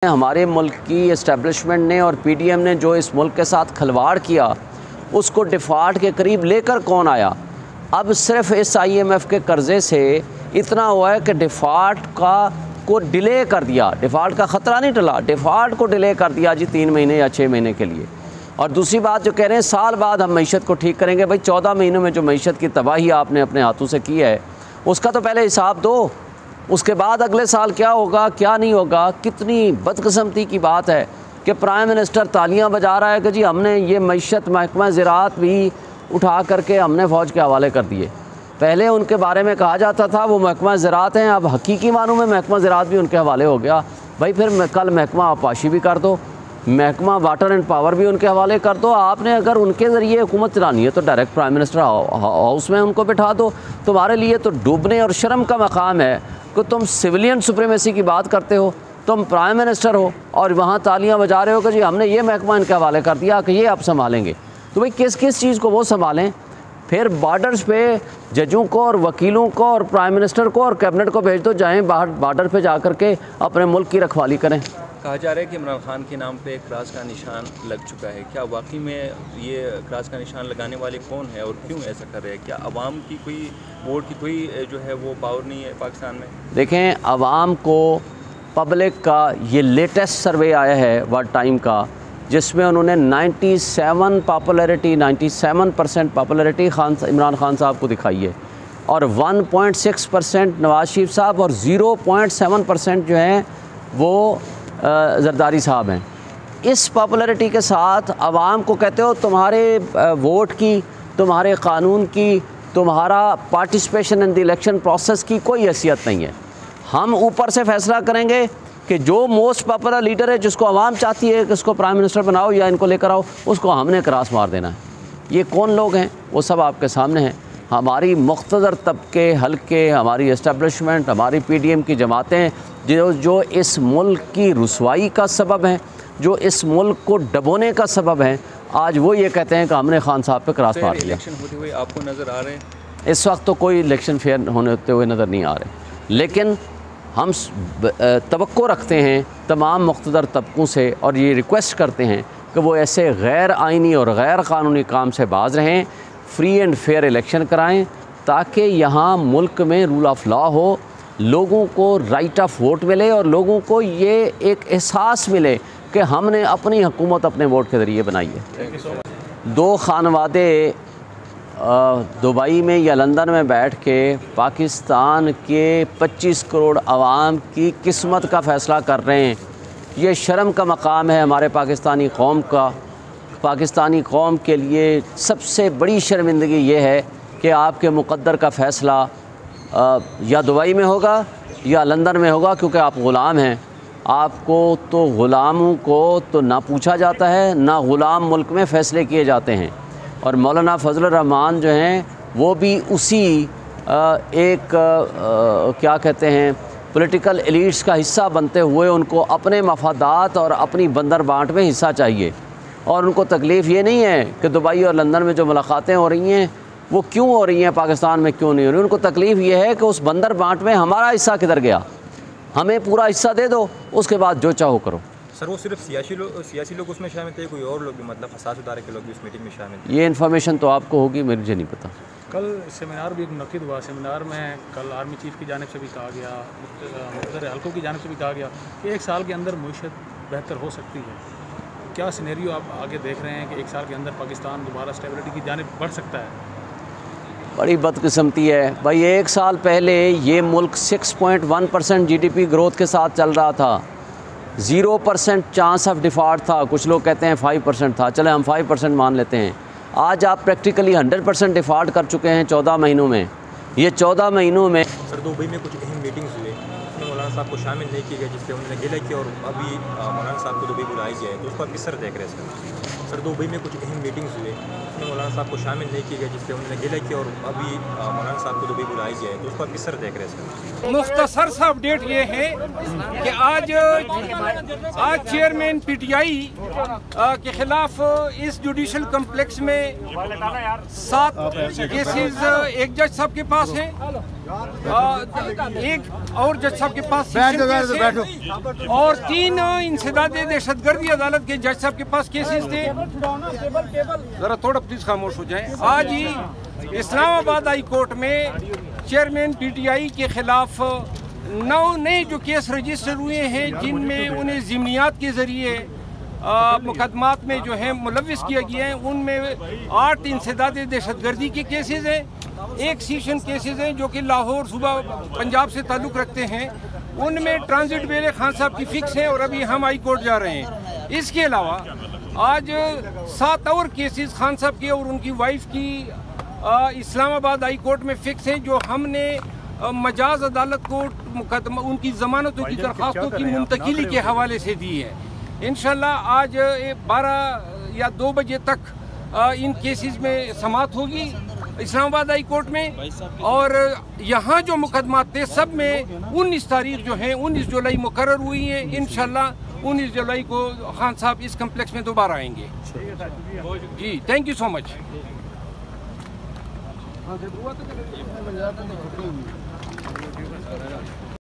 हमारे मुल्क की इस्टेब्लिशमेंट ने और पीडीएम ने जो इस मुल्क के साथ खिलवाड़ किया उसको डिफ़ॉल्ट के करीब लेकर कौन आया। अब सिर्फ इस आईएमएफ के कर्ज़े से इतना हुआ है कि डिफ़ॉल्ट को डिले कर दिया। डिफ़ॉल्ट का ख़तरा नहीं टला, डिफ़ॉल्ट को डिले कर दिया जी 3 महीने या 6 महीने के लिए। और दूसरी बात जो कह रहे हैं साल बाद हम मईशत को ठीक करेंगे। भाई 14 महीनों में जो मईशत की तबाही आपने अपने हाथों से की है उसका तो पहले हिसाब दो, उसके बाद अगले साल क्या होगा क्या नहीं होगा। कितनी बदकिस्मती की बात है कि प्राइम मिनिस्टर तालियां बजा रहा है कि जी हमने ये मईशत महकमा ज़राअत भी उठा करके हमने फ़ौज के हवाले कर दिए। पहले उनके बारे में कहा जाता था वो महकमा ज़राअत हैं, अब हकीकी मानों में महकमा ज़राअत भी उनके हवाले हो गया। भाई फिर कल महकमा आपाशी भी कर दो, महकमा वाटर एंड पावर भी उनके हवाले कर दो। आपने अगर उनके ज़रिए हुकूमत चलानी है तो डायरेक्ट प्राइम मिनिस्टर हाउस में उनको बिठा दो। तुम्हारे लिए तो डूबने और शर्म का मकाम है कि तुम सिविलियन सुप्रीमेसी की बात करते हो, तुम प्राइम मिनिस्टर हो और वहाँ तालियां बजा रहे हो कि जी हमने ये महकमा इनके हवाले कर दिया कि ये आप संभालेंगे। तो भाई किस किस चीज़ को वो संभालें। फिर बॉर्डर्स पे जजों को और वकीलों को और प्राइम मिनिस्टर को और कैबिनेट को भेज दो, जाएँ बाहर बॉर्डर पे जा कर के अपने मुल्क की रखवाली करें। कहा जा रहा है कि इमरान खान के नाम पे क्रॉस का निशान लग चुका है। क्या वाकई में ये क्रॉस का निशान लगाने वाले कौन है और क्यों ऐसा कर रहे हैं? क्या अवाम की कोई वोट की कोई जो है वो पावर नहीं है पाकिस्तान में? देखें, अवाम को पब्लिक का ये लेटेस्ट सर्वे आया है वर्ल्ड टाइम का, जिसमें उन्होंने 97% पॉपुलैरिटी इमरान खान साहब को दिखाई है और 1.6% नवाज शरीफ साहब और 0.7% जो हैं वो जरदारी साहब हैं। इस पॉपुलैरिटी के साथ आवाम को कहते हो तुम्हारे वोट की, तुम्हारे कानून की, तुम्हारा participation in the election process की कोई हैसियत नहीं है। हम ऊपर से फैसला करेंगे कि जो मोस्ट पॉपुलर लीडर है जिसको आवाम चाहती है कि इसको प्राइम मिनिस्टर बनाओ या इनको लेकर आओ, उसको हमने क्रॉस मार देना है। ये कौन लोग हैं वो सब आपके सामने हैं। हमारी मुख्तदर तबके, हल्के, हमारी इस्टेब्लिशमेंट, हमारी पीडीएम की जमातें जो इस मुल्क की रुसवाई का सबब हैं, जो इस मुल्क को डबोने का सबब हैं, आज वो ये कहते हैं कि हमने खान साहब पे क्रॉस मार दिया। इलेक्शन होते हुए आपको नज़र आ रहे हैं? इस वक्त तो कोई इलेक्शन फेयर होते हुए नज़र नहीं आ रहे, लेकिन हम तवक्को रखते हैं तमाम मुख्तदर तबकों से और ये रिक्वेस्ट करते हैं कि वो ऐसे गैर आइनी और गैर क़ानूनी काम से बाज रहें, फ्री एंड फेयर इलेक्शन कराएं ताकि यहाँ मुल्क में रूल ऑफ लॉ हो, लोगों को राइट ऑफ वोट मिले और लोगों को ये एक एहसास मिले कि हमने अपनी हुकूमत अपने वोट के ज़रिए बनाई है। 2 खानवादे दुबई में या लंदन में बैठ के पाकिस्तान के 25 करोड़ आवाम की किस्मत का फ़ैसला कर रहे हैं। ये शर्म का मकाम है हमारे पाकिस्तानी कौम का। पाकिस्तानी कौम के लिए सबसे बड़ी शर्मिंदगी ये है कि आपके मुक़द्दर का फ़ैसला या दुबई में होगा या लंदन में होगा, क्योंकि आप ग़ुलाम हैं। आपको तो ग़ुलामों को तो ना पूछा जाता है, ना ग़ुलाम मुल्क में फ़ैसले किए जाते हैं। और मौलाना फजलुर रहमान जो हैं वो भी उसी क्या कहते हैं पॉलिटिकल एलिट्स का हिस्सा बनते हुए उनको अपने मफादात और अपनी बंदर बांट में हिस्सा चाहिए। और उनको तकलीफ़ ये नहीं है कि दुबई और लंदन में जो मुलाकातें हो रही हैं वो क्यों हो रही हैं, पाकिस्तान में क्यों नहीं हो रही। उनको तकलीफ़ ये है कि उस बंदर बांट में हमारा हिस्सा किधर गया, हमें पूरा हिस्सा दे दो, उसके बाद जो चाहो करो। सर वो सिर्फ सियासी लोग उसमें शामिल थे, कोई और लोग भी मतलब फसाद उतारे के लोग भी उस मीटिंग में शामिल थे? ये इन्फॉर्मेशन तो आपको होगी, मुझे नहीं पता। कल सेमिनार भी मुनक़िद हुआ। सेमिनार में कल आर्मी चीफ की जानिब से भी कहा गया, मुख्तलिफ हल्कों की जानिब से भी कहा गया कि 1 साल के अंदर मईशत बेहतर हो सकती है। क्या सिनेरियो आप आगे देख रहे हैं कि 1 साल के अंदर पाकिस्तान दोबारा स्टेबिलिटी की जानिब बढ़ सकता है? बड़ी बदकिस्मती है भाई। 1 साल पहले ये मुल्क 6.1% GDP ग्रोथ के साथ चल रहा था, 0% चांस ऑफ डिफ़ॉल्ट था। कुछ लोग कहते हैं 5% था, चले हम 5% मान लेते हैं। आज आप प्रैक्टिकली 100% डिफ़ॉल्ट कर चुके हैं 14 महीनों में। ये 14 महीनों में सर दुबई में कुछ अहम मीटिंग्स हुए, उसमें मौलाना साहब को शामिल नहीं किया गया, जिससे उन्होंने गिला किया और अभी मौलाना साहब को दुबई बुलाया गया है, तो उसको आप किस तरह देख रहे हैं? सर दुबई में कुछ अहम मीटिंग्स हुए, उसमें मौलाना साहब को शामिल नहीं किया गया, जिससे उन्होंने गिला किया और अभी मौलाना साहब को दुबई बुलाया गया है, तो उसको आप किस तरह देख रहे हैं? मुख्तसर सा अपडेट ये है कि आज चेयरमैन PTI के खिलाफ इस जुडिशल कम्प्लेक्स में 7 केसेस एक जज साहब के पास हैं एक और जज साहब के पास और 3 इंसदाद दहशतगर्दी अदालत के जज साहब के पास केसेस थे। ज़रा थोड़ा प्लीज़ खामोश हो जाएं। आज ही इस्लामाबाद हाई कोर्ट में चेयरमैन PTI के खिलाफ 9 नए जो केस रजिस्टर हुए हैं, जिनमें उन्हें ज़िम्नियात के ज़रिए मुकदमात में जो है मुलविस किया गया है। उनमें 8 इंसदाद दहशतगर्दी के केसेस हैं, 1 सीशन केसेस हैं जो कि लाहौर सूबा पंजाब से ताल्लुक़ रखते हैं। उनमें ट्रांजिट बेल खान साहब की फ़िक्स है और अभी हम हाई कोर्ट जा रहे हैं। इसके अलावा आज 7 और केसेस खान साहब के और उनकी वाइफ की इस्लामाबाद हाई कोर्ट में फ़िक्स है, जो हमने मजाज अदालत को मुकदमा उनकी ज़मानतों की दरख्वास्तों की मुंतकिली के हवाले से दी है। इंशाल्लाह आज 12 या 2 बजे तक इन केसेस में समाअत होगी इस्लामाबाद हाई कोर्ट में। और यहाँ जो मुकदमा थे सब में 19 तारीख जो है 19 जुलाई मुकर्रर हुई है। इंशाल्लाह 19 जुलाई को खान साहब इस कम्प्लेक्स में दोबारा आएंगे। जी, थैंक यू सो मच।